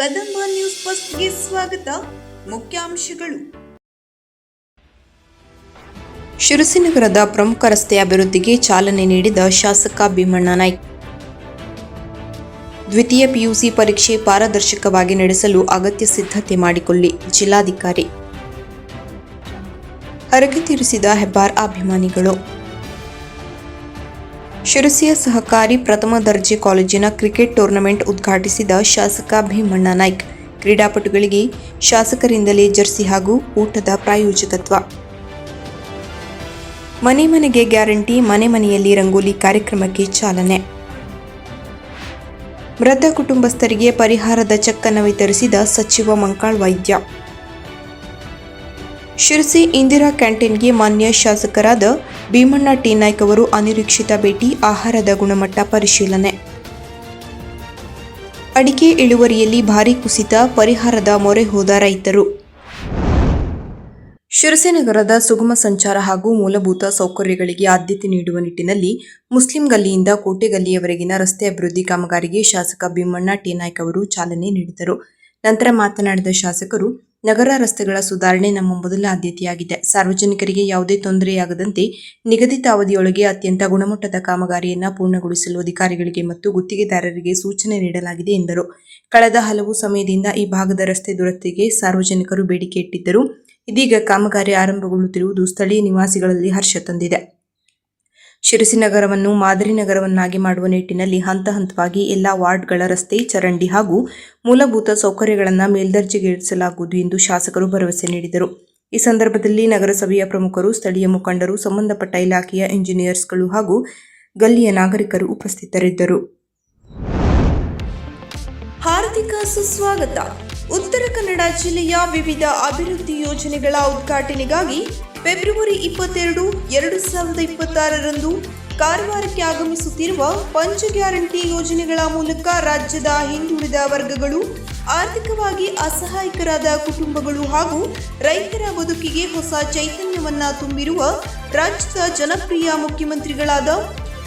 Kadamba news ಫಸ್ಟ್ಗೆ ಸ್ವಾಗತ. ಮುಖ್ಯಾಂಶಗಳು. ಶಿರಸಿ ನಗರದ ಪ್ರಮುಖ ರಸ್ತೆ ಅಭಿವೃದ್ಧಿಗೆ ಚಾಲನೆ ನೀಡಿದ ಶಾಸಕ ಭೀಮಣ್ಣ ನಾಯ್ಕ. ದ್ವಿತೀಯ ಪಿಯುಸಿ ಪರೀಕ್ಷೆ ಪಾರದರ್ಶಕವಾಗಿ ನಡೆಸಲು ಅಗತ್ಯ ಸಿದ್ಧತೆ ಮಾಡಿಕೊಳ್ಳಿ ಜಿಲ್ಲಾಧಿಕಾರಿ. ಹರಕೆ ತೀರಿಸಿದ ಹೆಬ್ಬಾರ್ ಅಭಿಮಾನಿಗಳು. ಶಿರಸಿಯ ಸಹಕಾರಿ ಪ್ರಥಮ ದರ್ಜೆ ಕಾಲೇಜಿನ ಕ್ರಿಕೆಟ್ ಟೂರ್ನಮೆಂಟ್ ಉದ್ಘಾಟಿಸಿದ ಶಾಸಕ ಭೀಮಣ್ಣ ನಾಯ್ಕ. ಕ್ರೀಡಾಪಟುಗಳಿಗೆ ಶಾಸಕರಿಂದಲೇ ಜರ್ಸಿ ಹಾಗೂ ಊಟದ ಪ್ರಾಯೋಜಕತ್ವ. ಮನೆ ಮನೆಗೆ ಗ್ಯಾರಂಟಿ, ಮನೆ ಮನೆಯಲ್ಲಿ ರಂಗೋಲಿ ಕಾರ್ಯಕ್ರಮಕ್ಕೆ ಚಾಲನೆ. ಮೃತ ಕುಟುಂಬಸ್ಥರಿಗೆ ಪರಿಹಾರದ ಚೆಕ್ ಅನ್ನು ವಿತರಿಸಿದ ಸಚಿವ ಮಂಕಾಳ್ ವೈದ್ಯ. ಶಿರಸಿ ಇಂದಿರಾ ಕ್ಯಾಂಟೀನ್ಗೆ ಮಾನ್ಯ ಶಾಸಕರಾದ ಭೀಮಣ್ಣ ಟಿ ನಾಯ್ಕ ಅವರು ಅನಿರೀಕ್ಷಿತ ಭೇಟಿ. ಆಹಾರದ ಗುಣಮಟ್ಟ ಪರಿಶೀಲನೆ. ಅಡಿಕೆ ಇಳುವರಿಯಲ್ಲಿ ಭಾರೀ ಕುಸಿತ, ಪರಿಹಾರದ ಮೊರೆ ಹೋದ ರೈತರು. ಶಿರಸಿ ನಗರದ ಸುಗಮ ಸಂಚಾರ ಹಾಗೂ ಮೂಲಭೂತ ಸೌಕರ್ಯಗಳಿಗೆ ಆದ್ಯತೆ ನೀಡುವ ನಿಟ್ಟಿನಲ್ಲಿ ಮುಸ್ಲಿಂ ಗಲ್ಲಿಯಿಂದ ಕೋಟೆ ಗಲ್ಲಿಯವರೆಗಿನ ರಸ್ತೆ ಅಭಿವೃದ್ಧಿ ಕಾಮಗಾರಿಗೆ ಶಾಸಕ ಭೀಮಣ್ಣ ಟಿ ನಾಯ್ಕ ಅವರು ಚಾಲನೆ ನೀಡಿದರು. ನಂತರ ಮಾತನಾಡಿದ ಶಾಸಕರು, ನಗರ ರಸ್ತೆಗಳ ಸುಧಾರಣೆ ನಮ್ಮ ಮೊದಲ ಆದ್ಯತೆಯಾಗಿದೆ. ಸಾರ್ವಜನಿಕರಿಗೆ ಯಾವುದೇ ತೊಂದರೆಯಾಗದಂತೆ ನಿಗದಿತ ಅವಧಿಯೊಳಗೆ ಅತ್ಯಂತ ಗುಣಮಟ್ಟದ ಕಾಮಗಾರಿಯನ್ನು ಪೂರ್ಣಗೊಳಿಸಲು ಅಧಿಕಾರಿಗಳಿಗೆ ಮತ್ತು ಗುತ್ತಿಗೆದಾರರಿಗೆ ಸೂಚನೆ ನೀಡಲಾಗಿದೆ ಎಂದರು. ಕಳೆದ ಹಲವು ಸಮಯದಿಂದ ಈ ಭಾಗದ ರಸ್ತೆ ದುರಸ್ತಿಗೆ ಸಾರ್ವಜನಿಕರು ಬೇಡಿಕೆ ಇಟ್ಟಿದ್ದರು. ಇದೀಗ ಕಾಮಗಾರಿ ಆರಂಭಗೊಳ್ಳುತ್ತಿರುವುದು ಸ್ಥಳೀಯ ನಿವಾಸಿಗಳಲ್ಲಿ ಹರ್ಷ ತಂದಿದೆ. ಶಿರಸಿ ನಗರವನ್ನು ಮಾದರಿ ನಗರವನ್ನಾಗಿ ಮಾಡುವ ನಿಟ್ಟಿನಲ್ಲಿ ಹಂತ ಹಂತವಾಗಿ ಎಲ್ಲಾ ವಾರ್ಡ್ಗಳ ರಸ್ತೆ, ಚರಂಡಿ ಹಾಗೂ ಮೂಲಭೂತ ಸೌಕರ್ಯಗಳನ್ನು ಮೇಲ್ದರ್ಜೆಗೇರಿಸಲಾಗುವುದು ಎಂದು ಶಾಸಕರು ಭರವಸೆ ನೀಡಿದರು. ಈ ಸಂದರ್ಭದಲ್ಲಿ ನಗರಸಭೆಯ ಪ್ರಮುಖರು, ಸ್ಥಳೀಯ ಮುಖಂಡರು, ಸಂಬಂಧಪಟ್ಟ ಇಲಾಖೆಯ ಇಂಜಿನಿಯರ್ಸ್ಗಳು ಹಾಗೂ ಗಲ್ಲಿಯ ನಾಗರಿಕರು ಉಪಸ್ಥಿತರಿದ್ದರು. ಹಾರ್ದಿಕ ಸುಸ್ವಾಗತ. ಉತ್ತರ ಕನ್ನಡ ಜಿಲ್ಲೆಯ ವಿವಿಧ ಅಭಿವೃದ್ಧಿ ಯೋಜನೆಗಳ ಉದ್ಘಾಟನೆಗಾಗಿ ಫೆಬ್ರವರಿ 22, 2026ರಂದು ಕಾರವಾರಕ್ಕೆ ಆಗಮಿಸುತ್ತಿರುವ ಪಂಚ ಗ್ಯಾರಂಟಿ ಯೋಜನೆಗಳ ಮೂಲಕ ರಾಜ್ಯದ ಹಿಂದುಳಿದ ವರ್ಗಗಳು, ಆರ್ಥಿಕವಾಗಿ ಅಸಹಾಯಕರಾದ ಕುಟುಂಬಗಳು ಹಾಗೂ ರೈತರ ಬದುಕಿಗೆ ಹೊಸ ಚೈತನ್ಯವನ್ನ ತುಂಬಿರುವ ರಾಜ್ಯದ ಜನಪ್ರಿಯ ಮುಖ್ಯಮಂತ್ರಿಗಳಾದ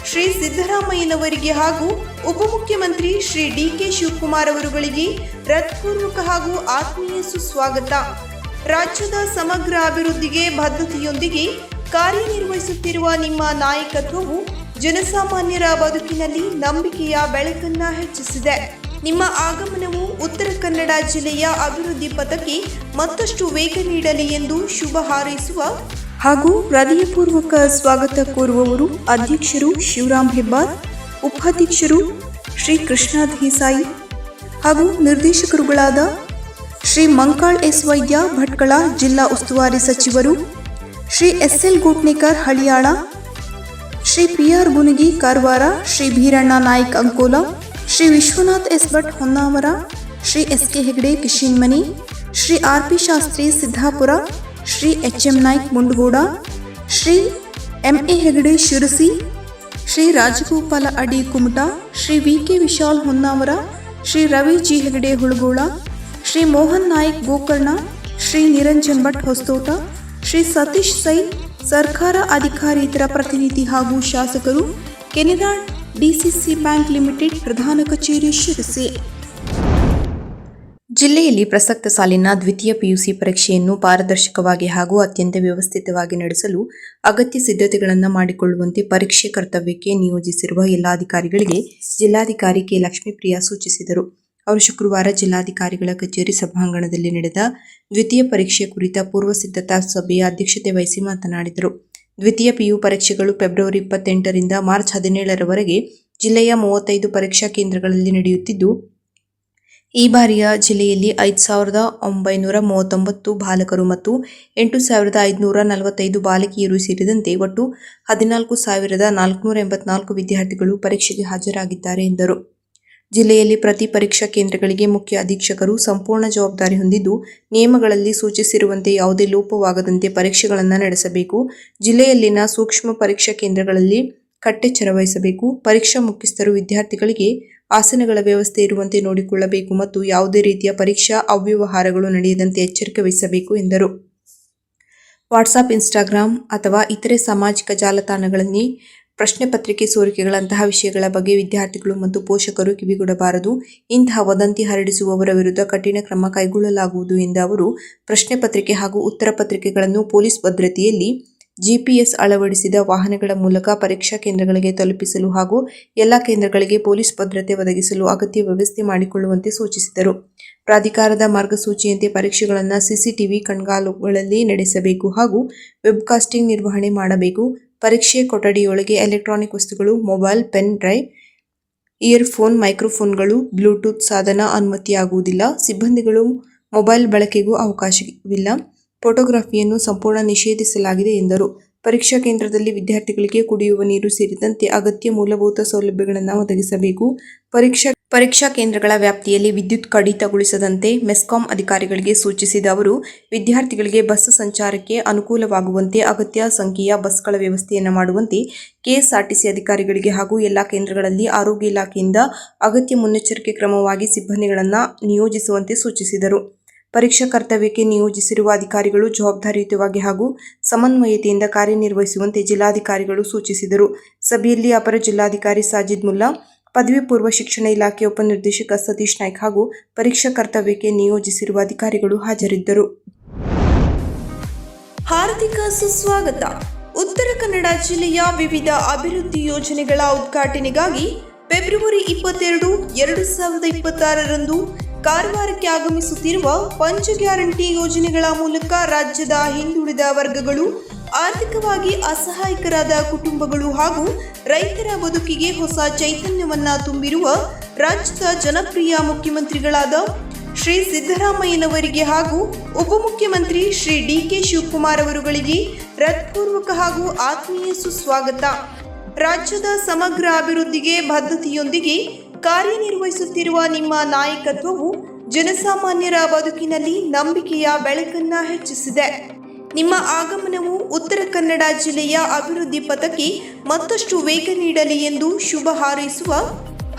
ಶ್ರೀ ಸಿದ್ದರಾಮಯ್ಯನವರಿಗೆ ಹಾಗೂ ಉಪಮುಖ್ಯಮಂತ್ರಿ ಶ್ರೀ ಡಿ.ಕೆ. ಶಿವಕುಮಾರ್ ಅವರುಗಳಿಗೆ ಹೃತ್ಪೂರ್ವಕ ಹಾಗೂ ಆತ್ಮೀಯ ಸುಸ್ವಾಗತ. ರಾಜ್ಯದ ಸಮಗ್ರ ಅಭಿವೃದ್ಧಿಗೆ ಬದ್ಧತೆಯೊಂದಿಗೆ ಕಾರ್ಯನಿರ್ವಹಿಸುತ್ತಿರುವ ನಿಮ್ಮ ನಾಯಕತ್ವವು ಜನಸಾಮಾನ್ಯರ ಬದುಕಿನಲ್ಲಿ ನಂಬಿಕೆಯ ಬೆಳಕನ್ನ ಹೆಚ್ಚಿಸಿದೆ. ನಿಮ್ಮ ಆಗಮನವು ಉತ್ತರ ಕನ್ನಡ ಜಿಲ್ಲೆಯ ಅಭಿವೃದ್ಧಿ ಪಥಕ್ಕೆ ಮತ್ತಷ್ಟು ವೇಗ ನೀಡಲಿ ಎಂದು ಶುಭ ಹಾರೈಸುವ ಹಾಗೂ ಹೃದಯಪೂರ್ವಕ ಸ್ವಾಗತ ಕೋರುವವರು ಅಧ್ಯಕ್ಷರು ಶಿವರಾಮ್ ಹೆಬ್ಬಾರ್, ಉಪಾಧ್ಯಕ್ಷರು ಶ್ರೀ ಕೃಷ್ಣ ದೇಸಾಯಿ ಹಾಗೂ ನಿರ್ದೇಶಕರುಗಳಾದ ಶ್ರೀ ಮಂಕಾಳ್ ಎಸ್ ವೈದ್ಯ ಭಟ್ಕಳ, ಜಿಲ್ಲಾ ಉಸ್ತುವಾರಿ ಸಚಿವರು Shri SL. Gotnekar Haliyal, Shri PR. ಗುನಗಿ Karwar, Shri ಭೀರಣ್ಣ Naik Ankola, Shri Vishwanath S. Bhat Honnavar, Shri SK. Hegde ಕಿಶಿನ್ಮನಿ, Shri ಆರ್.ಪಿ. Shastri Siddapura, Shri HM. Naik Mundgod, Shri M A. Hegde Sirsi, Shri Rajagopala ಅಡಿ ಕುಮಟಾ, ಶ್ರೀ ವಿ.ಕೆ. ವಿಶಾಲ್ ಹೊನ್ನಾವರ, ಶ್ರೀ ರವಿ ಜಿ. ಹೆಗಡೆ ಹುಳಗೋಳ, ಶ್ರೀ ಮೋಹನ್ ನಾಯ್ಕ್ ಗೋಕರ್ಣ, ಶ್ರೀ ನಿರಂಜನ್ ಭಟ್ ಹೊಸತೋಟ, ಶ್ರೀ ಸತೀಶ್ ಸೈ, ಸರ್ಕಾರ ಅಧಿಕಾರಿತರ ಪ್ರತಿನಿಧಿ ಹಾಗೂ ಶಾಸಕರು, ಕೆನರಾ ಡಿಸಿಸಿ ಬ್ಯಾಂಕ್ ಲಿಮಿಟೆಡ್ ಪ್ರಧಾನ ಕಚೇರಿ ಶಿರಸಿ. ಜಿಲ್ಲೆಯಲ್ಲಿ ಪ್ರಸಕ್ತ ಸಾಲಿನ ದ್ವಿತೀಯ ಪಿಯುಸಿ ಪರೀಕ್ಷೆಯನ್ನು ಪಾರದರ್ಶಕವಾಗಿ ಹಾಗೂ ಅತ್ಯಂತ ವ್ಯವಸ್ಥಿತವಾಗಿ ನಡೆಸಲು ಅಗತ್ಯ ಸಿದ್ಧತೆಗಳನ್ನು ಮಾಡಿಕೊಳ್ಳುವಂತೆ ಪರೀಕ್ಷೆ ಕರ್ತವ್ಯಕ್ಕೆ ನಿಯೋಜಿಸಿರುವ ಎಲ್ಲ ಅಧಿಕಾರಿಗಳಿಗೆ ಜಿಲ್ಲಾಧಿಕಾರಿ ಕೆ. ಲಕ್ಷ್ಮೀಪ್ರಿಯಾ ಸೂಚಿಸಿದರು. ಅವರು ಶುಕ್ರವಾರ ಜಿಲ್ಲಾಧಿಕಾರಿಗಳ ಕಚೇರಿ ಸಭಾಂಗಣದಲ್ಲಿ ನಡೆದ ದ್ವಿತೀಯ ಪರೀಕ್ಷೆ ಕುರಿತ ಪೂರ್ವ ಸಿದ್ಧತಾ ಸಭೆಯ ಅಧ್ಯಕ್ಷತೆ ವಹಿಸಿ ಮಾತನಾಡಿದರು. ದ್ವಿತೀಯ ಪಿಯು ಪರೀಕ್ಷೆಗಳು ಫೆಬ್ರವರಿ 28ರಿಂದ ಮಾರ್ಚ್ 17ರವರೆಗೆ ಜಿಲ್ಲೆಯ 35 ಪರೀಕ್ಷಾ ಕೇಂದ್ರಗಳಲ್ಲಿ ನಡೆಯುತ್ತಿದ್ದು, ಈ ಬಾರಿಯ ಜಿಲ್ಲೆಯಲ್ಲಿ 5,939 ಬಾಲಕರು ಮತ್ತು 8,545 ಬಾಲಕಿಯರು ಸೇರಿದಂತೆ ಒಟ್ಟು 14,484 ವಿದ್ಯಾರ್ಥಿಗಳು ಪರೀಕ್ಷೆಗೆ ಹಾಜರಾಗಿದ್ದಾರೆ ಎಂದರು. ಜಿಲ್ಲೆಯಲ್ಲಿ ಪ್ರತಿ ಪರೀಕ್ಷಾ ಕೇಂದ್ರಗಳಿಗೆ ಮುಖ್ಯ ಅಧೀಕ್ಷಕರು ಸಂಪೂರ್ಣ ಜವಾಬ್ದಾರಿ ಹೊಂದಿದ್ದು, ನಿಯಮಗಳಲ್ಲಿ ಸೂಚಿಸಿರುವಂತೆ ಯಾವುದೇ ಲೋಪವಾಗದಂತೆ ಪರೀಕ್ಷೆಗಳನ್ನು ನಡೆಸಬೇಕು. ಜಿಲ್ಲೆಯಲ್ಲಿನ ಸೂಕ್ಷ್ಮ ಪರೀಕ್ಷಾ ಕೇಂದ್ರಗಳಲ್ಲಿ ಕಟ್ಟೆಚ್ಚರ ವಹಿಸಬೇಕು. ಪರೀಕ್ಷಾ ಮುಖ್ಯಸ್ಥರು ವಿದ್ಯಾರ್ಥಿಗಳಿಗೆ ಆಸನಗಳ ವ್ಯವಸ್ಥೆ ಇರುವಂತೆ ನೋಡಿಕೊಳ್ಳಬೇಕು ಮತ್ತು ಯಾವುದೇ ರೀತಿಯ ಪರೀಕ್ಷಾ ಅವ್ಯವಹಾರಗಳು ನಡೆಯದಂತೆ ಎಚ್ಚರಿಕೆ ವಹಿಸಬೇಕು ಎಂದರು. ವಾಟ್ಸಾಪ್, ಇನ್ಸ್ಟಾಗ್ರಾಂ ಅಥವಾ ಇತರೆ ಸಾಮಾಜಿಕ ಜಾಲತಾಣಗಳಲ್ಲಿ ಪ್ರಶ್ನೆ ಪತ್ರಿಕೆ ಸೋರಿಕೆಗಳಂತಹ ವಿಷಯಗಳ ಬಗ್ಗೆ ವಿದ್ಯಾರ್ಥಿಗಳು ಮತ್ತು ಪೋಷಕರು ಕಿವಿಗೊಡಬಾರದು. ಇಂತಹ ವದಂತಿ ಹರಡಿಸುವವರ ವಿರುದ್ಧ ಕಠಿಣ ಕ್ರಮ ಕೈಗೊಳ್ಳಲಾಗುವುದು ಎಂದ ಅವರು, ಪ್ರಶ್ನೆ ಪತ್ರಿಕೆ ಹಾಗೂ ಉತ್ತರ ಪತ್ರಿಕೆಗಳನ್ನು ಪೊಲೀಸ್ ಭದ್ರತೆಯಲ್ಲಿ ಜಿಪಿಎಸ್ ಅಳವಡಿಸಿದ ವಾಹನಗಳ ಮೂಲಕ ಪರೀಕ್ಷಾ ಕೇಂದ್ರಗಳಿಗೆ ತಲುಪಿಸಲು ಹಾಗೂ ಎಲ್ಲ ಕೇಂದ್ರಗಳಿಗೆ ಪೊಲೀಸ್ ಭದ್ರತೆ ಒದಗಿಸಲು ಅಗತ್ಯ ವ್ಯವಸ್ಥೆ ಮಾಡಿಕೊಳ್ಳುವಂತೆ ಸೂಚಿಸಿದರು. ಪ್ರಾಧಿಕಾರದ ಮಾರ್ಗಸೂಚಿಯಂತೆ ಪರೀಕ್ಷೆಗಳನ್ನು ಸಿಸಿಟಿವಿ ಕಣ್ಗಾಲುಗಳಲ್ಲಿ ನಡೆಸಬೇಕು ಹಾಗೂ ವೆಬ್ಕಾಸ್ಟಿಂಗ್ ನಿರ್ವಹಣೆ ಮಾಡಬೇಕು. ಪರೀಕ್ಷೆ ಕೊಠಡಿಯೊಳಗೆ ಎಲೆಕ್ಟ್ರಾನಿಕ್ ವಸ್ತುಗಳು, ಮೊಬೈಲ್, ಪೆನ್ ಡ್ರೈವ್, ಇಯರ್ಫೋನ್, ಮೈಕ್ರೋಫೋನ್ಗಳು, ಬ್ಲೂಟೂತ್ ಸಾಧನ ಅನುಮತಿಯಾಗುವುದಿಲ್ಲ. ಸಿಬ್ಬಂದಿಗಳು ಮೊಬೈಲ್ ಬಳಕೆಗೂ ಅವಕಾಶವಿಲ್ಲ. ಫೋಟೋಗ್ರಫಿಯನ್ನು ಸಂಪೂರ್ಣ ನಿಷೇಧಿಸಲಾಗಿದೆ ಎಂದರು. ಪರೀಕ್ಷಾ ಕೇಂದ್ರದಲ್ಲಿ ವಿದ್ಯಾರ್ಥಿಗಳಿಗೆ ಕುಡಿಯುವ ನೀರು ಸೇರಿದಂತೆ ಅಗತ್ಯ ಮೂಲಭೂತ ಸೌಲಭ್ಯಗಳನ್ನು ಒದಗಿಸಬೇಕು. ಪರೀಕ್ಷಾ ಕೇಂದ್ರಗಳ ವ್ಯಾಪ್ತಿಯಲ್ಲಿ ವಿದ್ಯುತ್ ಕಡಿತಗೊಳಿಸದಂತೆ ಮೆಸ್ಕಾಂ ಅಧಿಕಾರಿಗಳಿಗೆ ಸೂಚಿಸಿದ ಅವರು, ವಿದ್ಯಾರ್ಥಿಗಳಿಗೆ ಬಸ್ ಸಂಚಾರಕ್ಕೆ ಅನುಕೂಲವಾಗುವಂತೆ ಅಗತ್ಯ ಸಂಖ್ಯೆಯ ಬಸ್ಗಳ ವ್ಯವಸ್ಥೆಯನ್ನು ಮಾಡುವಂತೆ ಕೆಎಸ್ಆರ್ಟಿಸಿ ಅಧಿಕಾರಿಗಳಿಗೆ ಹಾಗೂ ಎಲ್ಲ ಕೇಂದ್ರಗಳಲ್ಲಿ ಆರೋಗ್ಯ ಇಲಾಖೆಯಿಂದ ಅಗತ್ಯ ಮುನ್ನೆಚ್ಚರಿಕೆ ಕ್ರಮವಾಗಿ ಸಿಬ್ಬಂದಿಗಳನ್ನು ನಿಯೋಜಿಸುವಂತೆ ಸೂಚಿಸಿದರು. ಪರೀಕ್ಷಾ ಕರ್ತವ್ಯಕ್ಕೆ ನಿಯೋಜಿಸಿರುವ ಅಧಿಕಾರಿಗಳು ಜವಾಬ್ದಾರಿಯುತವಾಗಿ ಹಾಗೂ ಸಮನ್ವಯತೆಯಿಂದ ಕಾರ್ಯನಿರ್ವಹಿಸುವಂತೆ ಜಿಲ್ಲಾಧಿಕಾರಿಗಳು ಸೂಚಿಸಿದರು. ಸಭೆಯಲ್ಲಿ ಅಪರ ಜಿಲ್ಲಾಧಿಕಾರಿ ಸಾಜಿದ್ ಮುಲ್ಲಾ, ಪದವಿ ಪೂರ್ವ ಶಿಕ್ಷಣ ಇಲಾಖೆ ಉಪನಿರ್ದೇಶಕ ಸತೀಶ್ ನಾಯ್ಕ್ ಹಾಗೂ ಪರೀಕ್ಷಾ ಕರ್ತವ್ಯಕ್ಕೆ ನಿಯೋಜಿಸಿರುವ ಅಧಿಕಾರಿಗಳು ಹಾಜರಿದ್ದರು. ಹಾರ್ದಿಕ ಸುಸ್ವಾಗತ. ಉತ್ತರ ಕನ್ನಡ ಜಿಲ್ಲೆಯ ವಿವಿಧ ಅಭಿವೃದ್ಧಿ ಯೋಜನೆಗಳ ಉದ್ಘಾಟನೆಗಾಗಿ ಫೆಬ್ರವರಿ 22, 2026ರಂದು ಕಾರವಾರಕ್ಕೆ ಆಗಮಿಸುತ್ತಿರುವ ಪಂಚ ಗ್ಯಾರಂಟಿ ಯೋಜನೆಗಳ ಮೂಲಕ ರಾಜ್ಯದ ಹಿಂದುಳಿದ ವರ್ಗಗಳು, ಆರ್ಥಿಕವಾಗಿ ಅಸಹಾಯಕರಾದ ಕುಟುಂಬಗಳು ಹಾಗೂ ರೈತರ ಬದುಕಿಗೆ ಹೊಸ ಚೈತನ್ಯವನ್ನ ತುಂಬಿರುವ ರಾಜ್ಯದ ಜನಪ್ರಿಯ ಮುಖ್ಯಮಂತ್ರಿಗಳಾದ ಶ್ರೀ ಸಿದ್ದರಾಮಯ್ಯನವರಿಗೆ ಹಾಗೂ ಉಪಮುಖ್ಯಮಂತ್ರಿ ಶ್ರೀ ಡಿ.ಕೆ. ಶಿವಕುಮಾರ್ ಅವರುಗಳಿಗೆ ಹೃತ್ಪೂರ್ವಕ ಹಾಗೂ ಆತ್ಮೀಯ ಸುಸ್ವಾಗತ. ರಾಜ್ಯದ ಸಮಗ್ರ ಅಭಿವೃದ್ಧಿಗೆ ಬದ್ಧತೆಯೊಂದಿಗೆ ಕಾರ್ಯನಿರ್ವಹಿಸುತ್ತಿರುವ ನಿಮ್ಮ ನಾಯಕತ್ವವು ಜನಸಾಮಾನ್ಯರ ಬದುಕಿನಲ್ಲಿ ನಂಬಿಕೆಯ ಬೆಳಕನ್ನ ಹೆಚ್ಚಿಸಿದೆ. ನಿಮ್ಮ ಆಗಮನವು ಉತ್ತರ ಕನ್ನಡ ಜಿಲ್ಲೆಯ ಅಭಿವೃದ್ಧಿ ಪಥಕ್ಕೆ ಮತ್ತಷ್ಟು ವೇಗ ನೀಡಲಿ ಎಂದು ಶುಭ ಹಾರೈಸುವ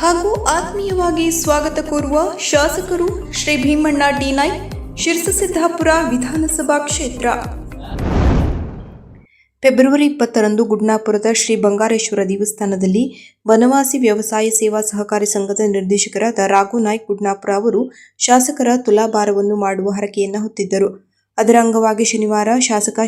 ಹಾಗೂ ಆತ್ಮೀಯವಾಗಿ ಸ್ವಾಗತ ಕೋರುವ ಶಾಸಕರು ಶ್ರೀ ಭೀಮಣ್ಣ ಡಿ ನಾಯ್ಕ್, ಶಿರಸಿದ್ದಾಪುರ ವಿಧಾನಸಭಾ ಕ್ಷೇತ್ರ. ಫೆಬ್ರವರಿ 20ರಂದು ಗುಡ್ನಾಪುರದ ಶ್ರೀ ಬಂಗಾರೇಶ್ವರ ದೇವಸ್ಥಾನದಲ್ಲಿ ಬನವಾಸಿ ವ್ಯವಸಾಯ ಸೇವಾ ಸಹಕಾರಿ ಸಂಘದ ನಿರ್ದೇಶಕರಾದ ರಾಘು ನಾಯ್ಕ್ ಗುಡ್ನಾಪುರ ಅವರು ಶಾಸಕರ ತುಲಾಭಾರವನ್ನು ಮಾಡುವ ಹರಕೆಯನ್ನು ಹೊತ್ತಿದ್ದರು. ಅದರ ಅಂಗವಾಗಿ ಶನಿವಾರ ಶಾಸಕ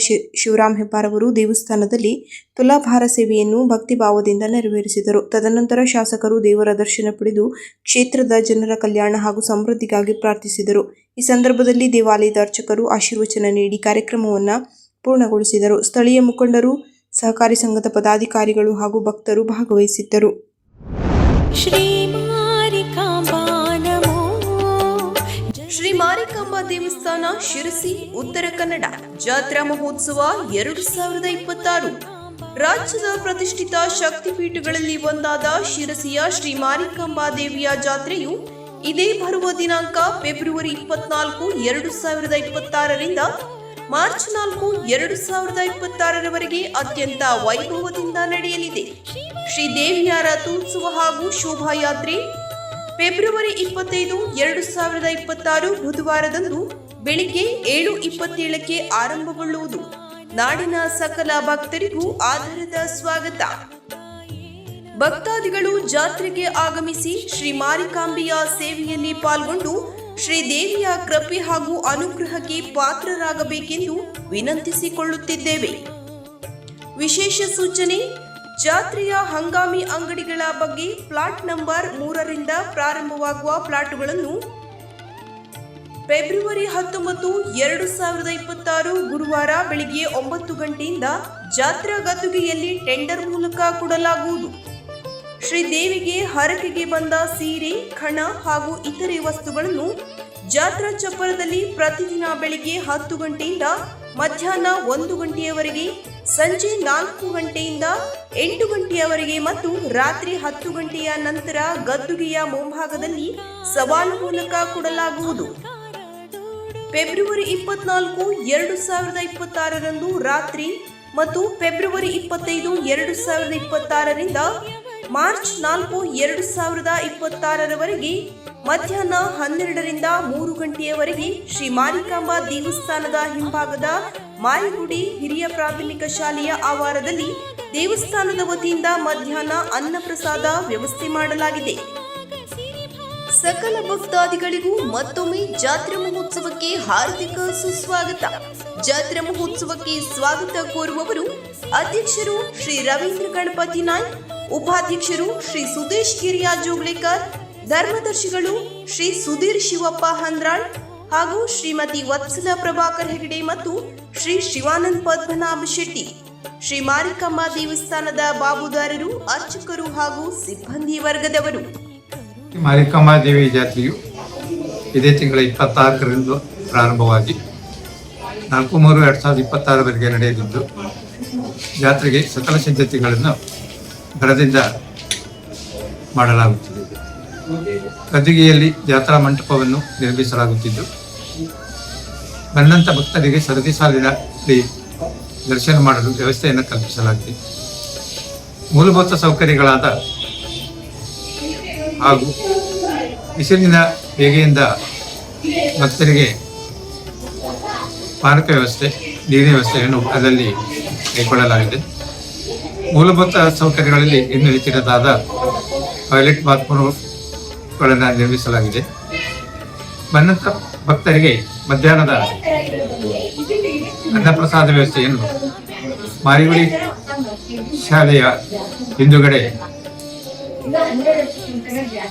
ಶಿವರಾಮ್ ಹೆಬ್ಬಾರ್ ಅವರು ದೇವಸ್ಥಾನದಲ್ಲಿ ತುಲಾಭಾರ ಸೇವೆಯನ್ನು ಭಕ್ತಿಭಾವದಿಂದ ನೆರವೇರಿಸಿದರು. ತದನಂತರ ಶಾಸಕರು ದೇವರ ದರ್ಶನ ಪಡೆದು ಕ್ಷೇತ್ರದ ಜನರ ಕಲ್ಯಾಣ ಹಾಗೂ ಸಮೃದ್ಧಿಗಾಗಿ ಪ್ರಾರ್ಥಿಸಿದರು. ಈ ಸಂದರ್ಭದಲ್ಲಿ ದೇವಾಲಯದ ಅರ್ಚಕರು ಆಶೀರ್ವಚನ ನೀಡಿ ಕಾರ್ಯಕ್ರಮವನ್ನು ಪೂರ್ಣಗೊಳಿಸಿದರು. ಸ್ಥಳೀಯ ಮುಖಂಡರು, ಸಹಕಾರಿ ಸಂಘದ ಪದಾಧಿಕಾರಿಗಳು ಹಾಗೂ ಭಕ್ತರು ಭಾಗವಹಿಸಿದ್ದರು. ಶ್ರೀ ಮಾರಿಕಾಂಬಾ ದೇವಸ್ಥಾನ ಶಿರಸಿ, ಉತ್ತರ ಕನ್ನಡ ಜಾತ್ರಾ ಮಹೋತ್ಸವ 2026. ರಾಜ್ಯದ ಪ್ರತಿಷ್ಠಿತ ಶಕ್ತಿಪೀಠಗಳಲ್ಲಿ ಒಂದಾದ ಶಿರಸಿಯ ಶ್ರೀ ಮಾರಿಕಾಂಬಾ ದೇವಿಯ ಜಾತ್ರೆಯು ಇದೇ ಬರುವ ದಿನಾಂಕ ಫೆಬ್ರವರಿ 24, 2026ರಿಂದ ಮಾರ್ಚ್ 4, 2026ರವರೆಗೆ ಅತ್ಯಂತ ವೈಭವದಿಂದ ನಡೆಯಲಿದೆ. ಶ್ರೀ ದೇವಿಯ ರಥೋತ್ಸವ ಹಾಗೂ ಶೋಭಾಯಾತ್ರೆ ಫೆಬ್ರವರಿ 25, 2026 ಬುಧವಾರದಂದು ಬೆಳಿಗ್ಗೆ 7:27ಕ್ಕೆ ಆರಂಭಗೊಳ್ಳುವುದು. ನಾಡಿನ ಸಕಲ ಭಕ್ತರಿಗೂ ಆಧಾರದ ಸ್ವಾಗತ. ಭಕ್ತಾದಿಗಳು ಜಾತ್ರೆಗೆ ಆಗಮಿಸಿ ಶ್ರೀ ಮಾರಿಕಾಂಬೆಯ ಸೇವೆಯಲ್ಲಿ ಪಾಲ್ಗೊಂಡು ಶ್ರೀ ದೇವಿಯ ಕೃಪೆ ಹಾಗೂ ಅನುಗ್ರಹಕ್ಕೆ ಪಾತ್ರರಾಗಬೇಕೆಂದು ವಿನಂತಿಸಿಕೊಳ್ಳುತ್ತಿದ್ದೇವೆ. ವಿಶೇಷ ಸೂಚನೆ: ಜಾತ್ರೆಯ ಹಂಗಾಮಿ ಅಂಗಡಿಗಳ ಬಗ್ಗೆ ಪ್ಲಾಟ್ ನಂಬರ್ 3ರಿಂದ ಪ್ರಾರಂಭವಾಗುವ ಪ್ಲಾಟುಗಳನ್ನು ಫೆಬ್ರವರಿ 19, 2026 ಗುರುವಾರ ಬೆಳಿಗ್ಗೆ 9 ಗಂಟೆಯಿಂದ ಜಾತ್ರಾ ಗದ್ದುಗೆಯಲ್ಲಿ ಟೆಂಡರ್ ಮೂಲಕ ಕೊಡಲಾಗುವುದು. ಶ್ರೀದೇವಿಗೆ ಹರಕೆಗೆ ಬಂದ ಸೀರೆ, ಖಣ ಹಾಗೂ ಇತರೆ ವಸ್ತುಗಳನ್ನು ಜಾತ್ರಾ ಚಪ್ಪರದಲ್ಲಿ ಪ್ರತಿದಿನ ಬೆಳಿಗ್ಗೆ 10 ಗಂಟೆಯಿಂದ ಮಧ್ಯಾಹ್ನ 1 ಗಂಟೆಯವರೆಗೆ, ಸಂಜೆ 4 ಗಂಟೆಯಿಂದ 8 ಗಂಟೆಯವರೆಗೆ ಮತ್ತು ರಾತ್ರಿ 10 ಗಂಟೆಯ ನಂತರ ಗದ್ದುಗೆಯ ಮುಂಭಾಗದಲ್ಲಿ ಸವಾಲು ಮೂಲಕ ಕೊಡಲಾಗುವುದು. ಫೆಬ್ರವರಿ 24, 2026ರಂದು ರಾತ್ರಿ ಮತ್ತು ಫೆಬ್ರವರಿ 25, 2026ರಿಂದ ಮಾರ್ಚ್ 4, 2026ರವರೆಗೆ ಮಧ್ಯಾಹ್ನ 12ರಿಂದ 3 ಗಂಟೆಯವರೆಗೆ ಶ್ರೀ ಮಾರಿಕಾಂಬಾ ದೇವಸ್ಥಾನದ ಹಿಂಭಾಗದ ಮಾರಿಗುಡಿ ಹಿರಿಯ ಪ್ರಾಥಮಿಕ ಶಾಲೆಯ ಆವರಣದಲ್ಲಿ ದೇವಸ್ಥಾನದ ವತಿಯಿಂದ ಮಧ್ಯಾಹ್ನ ಅನ್ನಪ್ರಸಾದ ವ್ಯವಸ್ಥೆ ಮಾಡಲಾಗಿದೆ. ಸಕಲ ಭಕ್ತಾದಿಗಳಿಗೂ ಮತ್ತೊಮ್ಮೆ ಜಾತ್ರಾ ಮಹೋತ್ಸವಕ್ಕೆ ಹಾರ್ದಿಕ ಸುಸ್ವಾಗತ. ಜಾತ್ರಾ ಮಹೋತ್ಸವಕ್ಕೆ ಸ್ವಾಗತ ಕೋರುವವರು ಅಧ್ಯಕ್ಷರು ಶ್ರೀ ರವೀಂದ್ರ ಗಣಪತಿ ನಾಯ್ಕ್, ಉಪಾಧ್ಯಕ್ಷರು ಶ್ರೀ ಸುದೇಶ್ ಗಿರಿಯ ಜೋಗ್ಲೇಕರ್, ಧರ್ಮದರ್ಶಿಗಳು ಶ್ರೀ ಸುಧೀರ್ ಶಿವಪ್ಪ ಹಂದ್ರಾಳ್ ಹಾಗೂ ಶ್ರೀಮತಿ ವತ್ಸಲ ಪ್ರಭಾಕರ್ ಹೆಗಡೆ ಮತ್ತು ಶ್ರೀ ಶಿವಾನಂದ್ ಪದ್ಮನಾಭ ಶೆಟ್ಟಿ. ಶ್ರೀ ಮಾರಿಕಾಂಬಾ ದೇವಸ್ಥಾನದ ಬಾಬುದಾರರು, ಅರ್ಚಕರು ಹಾಗೂ ಸಿಬ್ಬಂದಿ ವರ್ಗದವರು. ಮಾರಿಕಾಂಬಾ ದೇವಿ ಜಾತ್ರೆಯು ಇದೇ ತಿಂಗಳ 26ರಿಂದ ಪ್ರಾರಂಭವಾಗಿ 4/3/2026 ನಡೆಯಲಿದ್ದು, ಜಾತ್ರೆಗೆ ಸಕಲ ಸಿದ್ಧತೆಗಳನ್ನು ಭರದಿಂದ ಮಾಡಲಾಗುತ್ತಿದೆ. ಗದ್ದಿಗೆಯಲ್ಲಿ ಜಾತ್ರಾ ಮಂಟಪವನ್ನು ನಿರ್ಮಿಸಲಾಗುತ್ತಿದ್ದು, ಬಂದಂಥ ಭಕ್ತರಿಗೆ ಸರದಿ ಸಾಲಿನಲ್ಲಿ ದರ್ಶನ ಮಾಡಲು ವ್ಯವಸ್ಥೆಯನ್ನು ಕಲ್ಪಿಸಲಾಗಿದೆ. ಮೂಲಭೂತ ಸೌಕರ್ಯಗಳಾದ ಹಾಗೂ ಬಿಸಿಲಿನ ಬೇಗೆಯಿಂದ ಭಕ್ತರಿಗೆ ಪಾನಕ ವ್ಯವಸ್ಥೆ, ನೀರಿನ ವ್ಯವಸ್ಥೆಯನ್ನು ಅದರಲ್ಲಿ ಕೈಗೊಳ್ಳಲಾಗಿದೆ. ಮೂಲಭೂತ ಸೌಕರ್ಯಗಳಲ್ಲಿ ಇನ್ನು ಹೆಚ್ಚಿನದಾದ ಟಾಯ್ಲೆಟ್, ಬಾತ್ರೂಮ್ಗಳನ್ನು ನಿರ್ಮಿಸಲಾಗಿದೆ. ಬಂದಂಥ ಭಕ್ತರಿಗೆ ಮಧ್ಯಾಹ್ನದ ಅನ್ನಪ್ರಸಾದ ವ್ಯವಸ್ಥೆಯನ್ನು ಮಾರಿಗುಡಿ ಶಾಲೆಯ ಹಿಂದುಗಡೆ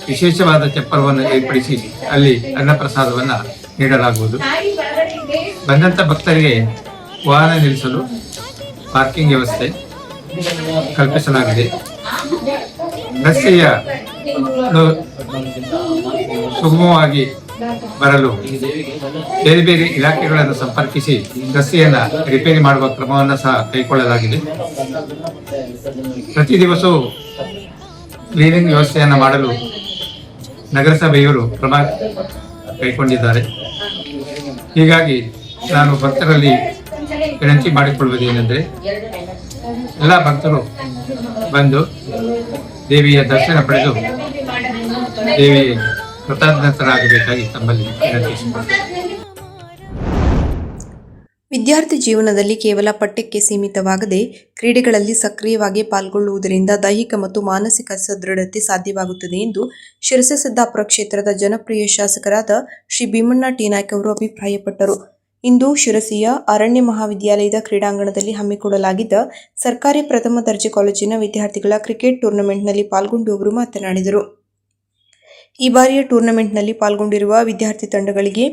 ವಿಶೇಷವಾದ ಚಪ್ಪರವನ್ನು ಏರ್ಪಡಿಸಿ ಅಲ್ಲಿ ಅನ್ನಪ್ರಸಾದವನ್ನು ನೀಡಲಾಗುವುದು. ಬಂದಂಥ ಭಕ್ತರಿಗೆ ವಾಹನ ನಿಲ್ಲಿಸಲು ಪಾರ್ಕಿಂಗ್ ವ್ಯವಸ್ಥೆ ಕಲ್ಪಿಸಲಾಗಿದೆ. ರಸ್ತೆಯ ಸುಗಮವಾಗಿ ಬರಲು ಬೇರೆ ಬೇರೆ ಇಲಾಖೆಗಳನ್ನು ಸಂಪರ್ಕಿಸಿ ರಸ್ತೆಯನ್ನು ರಿಪೇರಿ ಮಾಡುವ ಕ್ರಮವನ್ನು ಸಹ ಕೈಗೊಳ್ಳಲಾಗಿದೆ. ಪ್ರತಿ ದಿವಸವೂ ಕ್ಲೀನಿಂಗ್ ವ್ಯವಸ್ಥೆಯನ್ನು ಮಾಡಲು ನಗರಸಭೆಯವರು ಕ್ರಮ ಕೈಗೊಂಡಿದ್ದಾರೆ. ಹೀಗಾಗಿ ನಾನು ಭಕ್ತರಲ್ಲಿ ವಿನಂತಿ ಮಾಡಿಕೊಳ್ಳುವುದೇನೆಂದರೆ, ಎಲ್ಲ ಭಕ್ತರು ಬಂದು ದೇವಿಯ ದರ್ಶನ ಪಡೆದು ದೇವಿ ಕೃತಜ್ಞತರಾಗಬೇಕಾಗಿ ತಮ್ಮಲ್ಲಿ ವಿನಂತಿಸಿಕೊಳ್ಳುತ್ತೇನೆ. ವಿದ್ಯಾರ್ಥಿ ಜೀವನದಲ್ಲಿ ಕೇವಲ ಪಠ್ಯಕ್ಕೆ ಸೀಮಿತವಾಗದೆ ಕ್ರೀಡೆಗಳಲ್ಲಿ ಸಕ್ರಿಯವಾಗಿ ಪಾಲ್ಗೊಳ್ಳುವುದರಿಂದ ದೈಹಿಕ ಮತ್ತು ಮಾನಸಿಕ ಸದೃಢತೆ ಸಾಧ್ಯವಾಗುತ್ತದೆ ಎಂದು ಶಿರಸಿ-ಸಿದ್ದಾಪುರ ಕ್ಷೇತ್ರದ ಜನಪ್ರಿಯ ಶಾಸಕರಾದ ಶ್ರೀ ಭೀಮಣ್ಣ ಟಿ ನಾಯ್ಕ್ ಅವರು ಅಭಿಪ್ರಾಯಪಟ್ಟರು. ಇಂದು ಶಿರಸಿಯ ಅರಣ್ಯ ಮಹಾವಿದ್ಯಾಲಯದ ಕ್ರೀಡಾಂಗಣದಲ್ಲಿ ಹಮ್ಮಿಕೊಳ್ಳಲಾಗಿದ್ದ ಸರ್ಕಾರಿ ಪ್ರಥಮ ದರ್ಜೆ ಕಾಲೇಜಿನ ವಿದ್ಯಾರ್ಥಿಗಳ ಕ್ರಿಕೆಟ್ ಟೂರ್ನಮೆಂಟ್ನಲ್ಲಿ ಪಾಲ್ಗೊಂಡು ಅವರು ಮಾತನಾಡಿದರು. ಈ ಬಾರಿಯ ಟೂರ್ನಮೆಂಟ್ನಲ್ಲಿ ಪಾಲ್ಗೊಂಡಿರುವ ವಿದ್ಯಾರ್ಥಿ ತಂಡಗಳಿಗೆ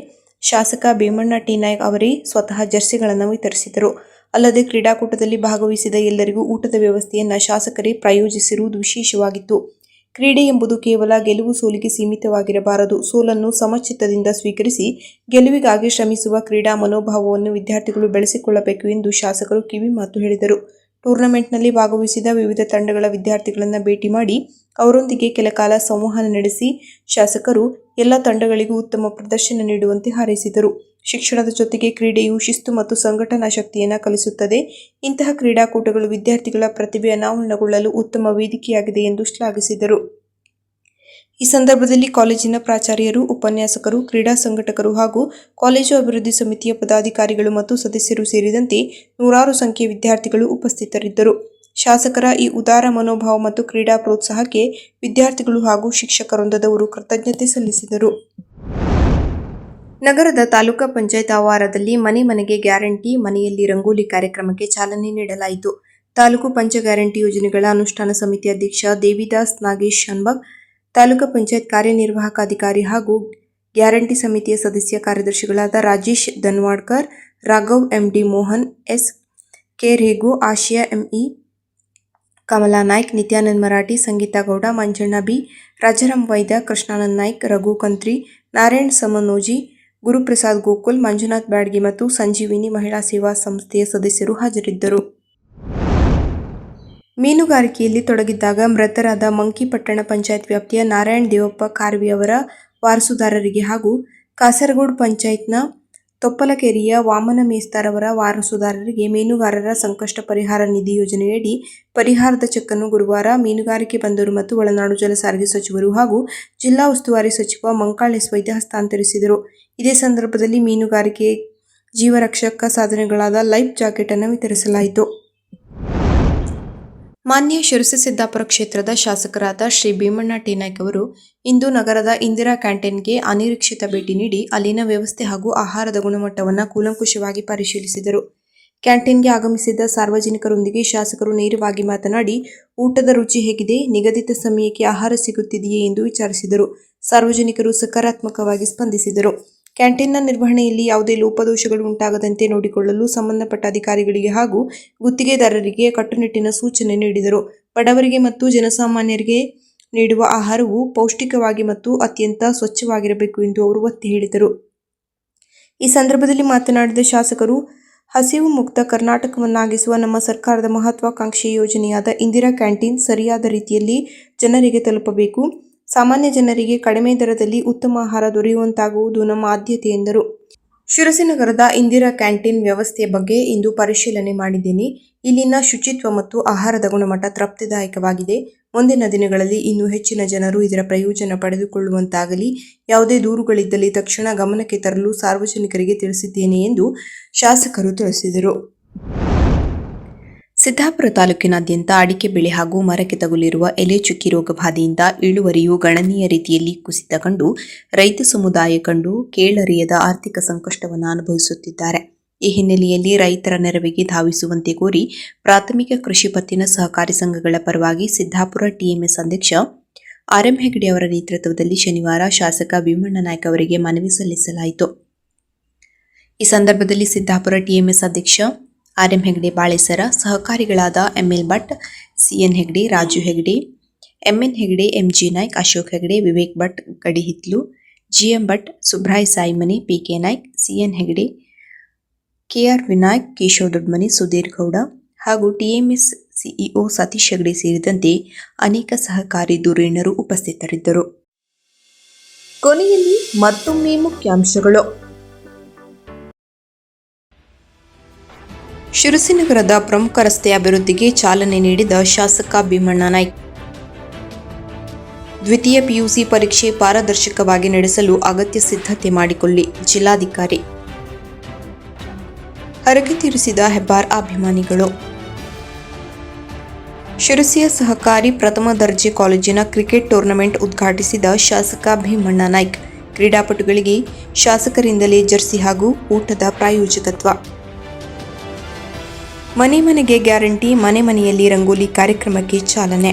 ಶಾಸಕ ಭೀಮಣ್ಣ ಟಿ ನಾಯ್ಕ್ ಅವರೇ ಸ್ವತಃ ಜರ್ಸಿಗಳನ್ನು ವಿತರಿಸಿದರು. ಅಲ್ಲದೆ ಕ್ರೀಡಾಕೂಟದಲ್ಲಿ ಭಾಗವಹಿಸಿದ ಎಲ್ಲರಿಗೂ ಊಟದ ವ್ಯವಸ್ಥೆಯನ್ನು ಶಾಸಕರೇ ಪ್ರಾಯೋಜಿಸಿರುವುದು ವಿಶೇಷವಾಗಿತ್ತು. ಕ್ರೀಡೆ ಎಂಬುದು ಕೇವಲ ಗೆಲುವು ಸೋಲಿಗೆ ಸೀಮಿತವಾಗಿರಬಾರದು. ಸೋಲನ್ನು ಸಮಚಿತ್ತದಿಂದ ಸ್ವೀಕರಿಸಿ ಗೆಲುವಿಗಾಗಿ ಶ್ರಮಿಸುವ ಕ್ರೀಡಾ ಮನೋಭಾವವನ್ನು ವಿದ್ಯಾರ್ಥಿಗಳು ಬೆಳೆಸಿಕೊಳ್ಳಬೇಕು ಎಂದು ಶಾಸಕರು ಕಿವಿಮಾತು ಹೇಳಿದರು. ಟೂರ್ನಮೆಂಟ್ನಲ್ಲಿ ಭಾಗವಹಿಸಿದ ವಿವಿಧ ತಂಡಗಳ ವಿದ್ಯಾರ್ಥಿಗಳನ್ನು ಭೇಟಿ ಮಾಡಿ ಅವರೊಂದಿಗೆ ಕೆಲಕಾಲ ಸಂವಹನ ನಡೆಸಿ ಶಾಸಕರು ಎಲ್ಲ ತಂಡಗಳಿಗೂ ಉತ್ತಮ ಪ್ರದರ್ಶನ ನೀಡುವಂತೆ ಹಾರೈಸಿದರು. ಶಿಕ್ಷಣದ ಜೊತೆಗೆ ಕ್ರೀಡೆಯು ಶಿಸ್ತು ಮತ್ತು ಸಂಘಟನಾ ಶಕ್ತಿಯನ್ನು ಕಲಿಸುತ್ತದೆ. ಇಂತಹ ಕ್ರೀಡಾಕೂಟಗಳು ವಿದ್ಯಾರ್ಥಿಗಳ ಪ್ರತಿಭೆ ಅನಾವರಣಗೊಳ್ಳಲು ಉತ್ತಮ ವೇದಿಕೆಯಾಗಿದೆ ಎಂದು ಶ್ಲಾಘಿಸಿದರು. ಈ ಸಂದರ್ಭದಲ್ಲಿ ಕಾಲೇಜಿನ ಪ್ರಾಚಾರ್ಯರು, ಉಪನ್ಯಾಸಕರು, ಕ್ರೀಡಾ ಸಂಘಟಕರು ಹಾಗೂ ಕಾಲೇಜು ಅಭಿವೃದ್ಧಿ ಸಮಿತಿಯ ಪದಾಧಿಕಾರಿಗಳು ಮತ್ತು ಸದಸ್ಯರು ಸೇರಿದಂತೆ ನೂರಾರು ಸಂಖ್ಯೆಯ ವಿದ್ಯಾರ್ಥಿಗಳು ಉಪಸ್ಥಿತರಿದ್ದರು. ಶಾಸಕರ ಈ ಉದಾರ ಮನೋಭಾವ ಮತ್ತು ಕ್ರೀಡಾ ಪ್ರೋತ್ಸಾಹಕ್ಕೆ ವಿದ್ಯಾರ್ಥಿಗಳು ಹಾಗೂ ಶಿಕ್ಷಕರೊಂದದವರು ಕೃತಜ್ಞತೆ ಸಲ್ಲಿಸಿದರು. ನಗರದ ತಾಲೂಕಾ ಪಂಚಾಯತ್ ಆವರಣದಲ್ಲಿ ಮನೆ ಮನೆಗೆ ಗ್ಯಾರಂಟಿ, ಮನೆಯಲ್ಲಿ ರಂಗೋಲಿ ಕಾರ್ಯಕ್ರಮಕ್ಕೆ ಚಾಲನೆ ನೀಡಲಾಯಿತು. ತಾಲೂಕು ಪಂಚ ಗ್ಯಾರಂಟಿ ಯೋಜನೆಗಳ ಅನುಷ್ಠಾನ ಸಮಿತಿ ಅಧ್ಯಕ್ಷ ದೇವಿದಾಸ್ ನಾಗೇಶ್ ಶಾನ್ಭಾಗ್, ತಾಲೂಕಾ ಪಂಚಾಯತ್ ಕಾರ್ಯನಿರ್ವಾಹಕ ಅಧಿಕಾರಿ ಹಾಗೂ ಗ್ಯಾರಂಟಿ ಸಮಿತಿಯ ಸದಸ್ಯ ಕಾರ್ಯದರ್ಶಿಗಳಾದ Rajesh Dhanwadkar, Raghav MD Mohan, S K Regu, Ashiya ME, Kamala Naik, Nityanand Marathi, Sangeeta Gowda, Manjanna B, Rajaram Vaidya, Krishnanand Naik, Raghu ಕಂತ್ರಿ, Narayan ಸಮನೋಜಿ, Guruprasad Gokul, Manjunath Byadgi ಮತ್ತು ಸಂಜೀವಿನಿ ಮಹಿಳಾ ಸೇವಾ ಸಂಸ್ಥೆಯ ಸದಸ್ಯರು ಹಾಜರಿದ್ದರು. ಮೀನುಗಾರಿಕೆಯಲ್ಲಿ ತೊಡಗಿದ್ದಾಗ ಮೃತರಾದ ಮಂಕಿಪಟ್ಟಣ ಪಂಚಾಯತ್ ವ್ಯಾಪ್ತಿಯ ನಾರಾಯಣ್ ದೇವಪ್ಪ ಕಾರ್ವಿ ಅವರ ವಾರಸುದಾರರಿಗೆ ಹಾಗೂ ಕಾಸರಗೋಡು ಪಂಚಾಯತ್ನ ತೊಪ್ಪಲಕೆರೆಯ ವಾಮನ ಮೇಸ್ತಾರವರ ವಾರಸುದಾರರಿಗೆ ಮೀನುಗಾರರ ಸಂಕಷ್ಟ ಪರಿಹಾರ ನಿಧಿ ಯೋಜನೆಯಡಿ ಪರಿಹಾರದ ಚೆಕ್ ಅನ್ನು ಗುರುವಾರ ಮೀನುಗಾರಿಕೆ ಬಂದರು ಮತ್ತು ಒಳನಾಡು ಜಲಸಾರಿಗೆ ಸಚಿವರು ಹಾಗೂ ಜಿಲ್ಲಾ ಉಸ್ತುವಾರಿ ಸಚಿವ ಮಂಕಾಳ್ ಎಸ್ ವೈದ್ಯ ಹಸ್ತಾಂತರಿಸಿದರು. ಇದೇ ಸಂದರ್ಭದಲ್ಲಿ ಮೀನುಗಾರಿಕೆ ಜೀವರಕ್ಷಕ ಸಾಧನಗಳಾದ ಲೈಫ್ ಜಾಕೆಟ್ ಅನ್ನು ವಿತರಿಸಲಾಯಿತು. ಮಾನ್ಯ ಶಿರಸಿ ಸಿದ್ದಾಪುರ ಕ್ಷೇತ್ರದ ಶಾಸಕರಾದ ಶ್ರೀ ಭೀಮಣ್ಣ ಟಿ ನಾಯ್ಕ ಅವರು ಇಂದು ನಗರದ ಇಂದಿರಾ ಕ್ಯಾಂಟೀನ್ಗೆ ಅನಿರೀಕ್ಷಿತ ಭೇಟಿ ನೀಡಿ ಅಲ್ಲಿನ ವ್ಯವಸ್ಥೆ ಹಾಗೂ ಆಹಾರದ ಗುಣಮಟ್ಟವನ್ನು ಕೂಲಂಕುಷವಾಗಿ ಪರಿಶೀಲಿಸಿದರು. ಕ್ಯಾಂಟೀನ್ಗೆ ಆಗಮಿಸಿದ್ದ ಸಾರ್ವಜನಿಕರೊಂದಿಗೆ ಶಾಸಕರು ನೇರವಾಗಿ ಮಾತನಾಡಿ ಊಟದ ರುಚಿ ಹೇಗಿದೆ, ನಿಗದಿತ ಸಮಯಕ್ಕೆ ಆಹಾರ ಸಿಗುತ್ತಿದೆಯೇ ಎಂದು ವಿಚಾರಿಸಿದರು. ಸಾರ್ವಜನಿಕರು ಸಕಾರಾತ್ಮಕವಾಗಿ ಸ್ಪಂದಿಸಿದರು. ಕ್ಯಾಂಟೀನ್ನ ನಿರ್ವಹಣೆಯಲ್ಲಿ ಯಾವುದೇ ಲೋಪದೋಷಗಳು ಉಂಟಾಗದಂತೆ ನೋಡಿಕೊಳ್ಳಲು ಸಂಬಂಧಪಟ್ಟ ಅಧಿಕಾರಿಗಳಿಗೆ ಹಾಗೂ ಗುತ್ತಿಗೆದಾರರಿಗೆ ಕಟ್ಟುನಿಟ್ಟಿನ ಸೂಚನೆ ನೀಡಿದರು. ಬಡವರಿಗೆ ಮತ್ತು ಜನಸಾಮಾನ್ಯರಿಗೆ ನೀಡುವ ಆಹಾರವು ಪೌಷ್ಟಿಕವಾಗಿ ಮತ್ತು ಅತ್ಯಂತ ಸ್ವಚ್ಛವಾಗಿರಬೇಕು ಎಂದು ಅವರು ಒತ್ತಿ ಹೇಳಿದರು. ಈ ಸಂದರ್ಭದಲ್ಲಿ ಮಾತನಾಡಿದ ಶಾಸಕರು, ಹಸಿವು ಮುಕ್ತ ಕರ್ನಾಟಕವನ್ನಾಗಿಸುವ ನಮ್ಮ ಸರ್ಕಾರದ ಮಹತ್ವಾಕಾಂಕ್ಷಿ ಯೋಜನೆಯಾದ ಇಂದಿರಾ ಕ್ಯಾಂಟೀನ್ ಸರಿಯಾದ ರೀತಿಯಲ್ಲಿ ಜನರಿಗೆ ತಲುಪಬೇಕು. ಸಾಮಾನ್ಯ ಜನರಿಗೆ ಕಡಿಮೆ ದರದಲ್ಲಿ ಉತ್ತಮ ಆಹಾರ ದೊರೆಯುವಂತಾಗುವುದು ನಮ್ಮ ಆದ್ಯತೆ ಎಂದರು. ಶಿರಸಿ ನಗರದ ಇಂದಿರಾ ಕ್ಯಾಂಟೀನ್ ವ್ಯವಸ್ಥೆಯ ಬಗ್ಗೆ ಇಂದು ಪರಿಶೀಲನೆ ಮಾಡಿದ್ದೇನೆ. ಇಲ್ಲಿನ ಶುಚಿತ್ವ ಮತ್ತು ಆಹಾರದ ಗುಣಮಟ್ಟ ತೃಪ್ತಿದಾಯಕವಾಗಿದೆ. ಮುಂದಿನ ದಿನಗಳಲ್ಲಿ ಇನ್ನೂ ಹೆಚ್ಚಿನ ಜನರು ಇದರ ಪ್ರಯೋಜನ ಪಡೆದುಕೊಳ್ಳುವಂತಾಗಲಿ. ಯಾವುದೇ ದೂರುಗಳಿದ್ದಲ್ಲಿ ತಕ್ಷಣ ಗಮನಕ್ಕೆ ತರಲು ಸಾರ್ವಜನಿಕರಿಗೆ ತಿಳಿಸಿದ್ದೇನೆ ಎಂದು ಶಾಸಕರು ತಿಳಿಸಿದರು. ಸಿದ್ದಾಪುರ ತಾಲೂಕಿನಾದ್ಯಂತ ಅಡಿಕೆ ಬೆಳೆ ಹಾಗೂ ಮರಕ್ಕೆ ತಗುಲಿರುವ ಎಲೆ ಚುಕ್ಕಿ ರೋಗ ಬಾಧೆಯಿಂದ ಇಳುವರಿಯು ಗಣನೀಯ ರೀತಿಯಲ್ಲಿ ಕುಸಿತ ಕಂಡು ರೈತ ಸಮುದಾಯ ಕಂಡು ಕೇಳರಿಯದ ಆರ್ಥಿಕ ಸಂಕಷ್ಟವನ್ನು ಅನುಭವಿಸುತ್ತಿದ್ದಾರೆ. ಈ ಹಿನ್ನೆಲೆಯಲ್ಲಿ ರೈತರ ನೆರವಿಗೆ ಧಾವಿಸುವಂತೆ ಕೋರಿ ಪ್ರಾಥಮಿಕ ಕೃಷಿ ಪತ್ತಿನ ಸಹಕಾರಿ ಸಂಘಗಳ ಪರವಾಗಿ ಸಿದ್ದಾಪುರ ಟಿಎಂಎಸ್ ಅಧ್ಯಕ್ಷ ಆರ್ ಎಂ ಹೆಗಡೆ ಅವರ ನೇತೃತ್ವದಲ್ಲಿ ಶನಿವಾರ ಶಾಸಕ ಭೀಮಣ್ಣ ನಾಯ್ಕ ಅವರಿಗೆ ಮನವಿ ಸಲ್ಲಿಸಲಾಯಿತು. ಈ ಸಂದರ್ಭದಲ್ಲಿ ಸಿದ್ದಾಪುರ ಟಿಎಂಎಸ್ ಅಧ್ಯಕ್ಷ ಆರ್ ಎಂ ಹೆಗಡೆ ಬಾಳೆಸರ, ಸಹಕಾರಿಗಳಾದ ML Bhat, CN Hegde, Raju Hegde, MN Hegde, MG Naik, Ashok Hegde, Vivek Bhat Gadihitlu, GM Bhat, Subray Saimani, PK Naik, CN Hegde, KR Vinayak, Keshav Dodmani, Sudhir Gowda ಹಾಗೂ ಟಿಎಂಎಸ್ ಸಿಇಒ ಸತೀಶ್ ಹೆಗಡೆ ಸೇರಿದಂತೆ ಅನೇಕ ಸಹಕಾರಿ ಧುರೀಣರು ಉಪಸ್ಥಿತರಿದ್ದರು. ಕೊನೆಯಲ್ಲಿ ಮತ್ತೊಮ್ಮೆ ಮುಖ್ಯಾಂಶಗಳು. ಶಿರಸಿ ನಗರದ ಪ್ರಮುಖ ರಸ್ತೆ ಅಭಿವೃದ್ಧಿಗೆ ಚಾಲನೆ ನೀಡಿದ ಶಾಸಕ ಭೀಮಣ್ಣ ನಾಯ್ಕ. ದ್ವಿತೀಯ ಪಿಯುಸಿ ಪರೀಕ್ಷೆ ಪಾರದರ್ಶಕವಾಗಿ ನಡೆಸಲು ಅಗತ್ಯ ಸಿದ್ಧತೆ ಮಾಡಿಕೊಳ್ಳಿ, ಜಿಲ್ಲಾಧಿಕಾರಿ. ಹರಕೆ ತೀರಿಸಿದ ಹೆಬ್ಬಾರ್ ಅಭಿಮಾನಿಗಳು. ಶಿರಸಿಯ ಸಹಕಾರಿ ಪ್ರಥಮ ದರ್ಜೆ ಕಾಲೇಜಿನ ಕ್ರಿಕೆಟ್ ಟೂರ್ನಮೆಂಟ್ ಉದ್ಘಾಟಿಸಿದ ಶಾಸಕ ಭೀಮಣ್ಣ ನಾಯ್ಕ. ಕ್ರೀಡಾಪಟುಗಳಿಗೆ ಶಾಸಕರಿಂದಲೇ ಜರ್ಸಿ ಹಾಗೂ ಊಟದ ಪ್ರಾಯೋಜಕತ್ವ. ಮನೆ ಮನೆಗೆ ಗ್ಯಾರಂಟಿ, ಮನೆ ಮನೆಯಲ್ಲಿ ರಂಗೋಲಿ ಕಾರ್ಯಕ್ರಮಕ್ಕೆ ಚಾಲನೆ.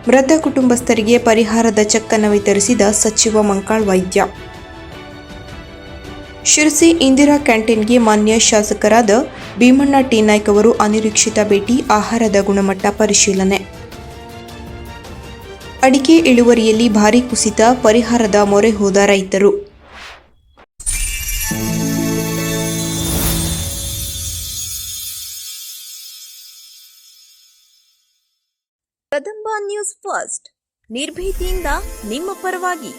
ಮೃತ ಕುಟುಂಬಸ್ಥರಿಗೆ ಪರಿಹಾರದ ಚೆಕ್ ಅನ್ನು ವಿತರಿಸಿದ ಸಚಿವ ಮಂಕಾಳ್ ವೈದ್ಯ. ಶಿರಸಿ ಇಂದಿರಾ ಕ್ಯಾಂಟೀನ್ಗೆ ಮಾನ್ಯ ಶಾಸಕರಾದ ಭೀಮಣ್ಣ ಟಿ ನಾಯ್ಕ ಅವರು ಅನಿರೀಕ್ಷಿತ ಭೇಟಿ, ಆಹಾರದ ಗುಣಮಟ್ಟ ಪರಿಶೀಲನೆ. ಅಡಿಕೆ ಇಳುವರಿಯಲ್ಲಿ ಭಾರೀ ಕುಸಿತ, ಪರಿಹಾರದ ಮೊರೆ ಹೋದ ರೈತರು. ಕದಂಬ ನ್ಯೂಸ್ ಫಸ್ಟ್, ನಿರ್ಭೀತಿಯಿಂದ ನಿಮ್ಮ ಪರವಾಗಿ.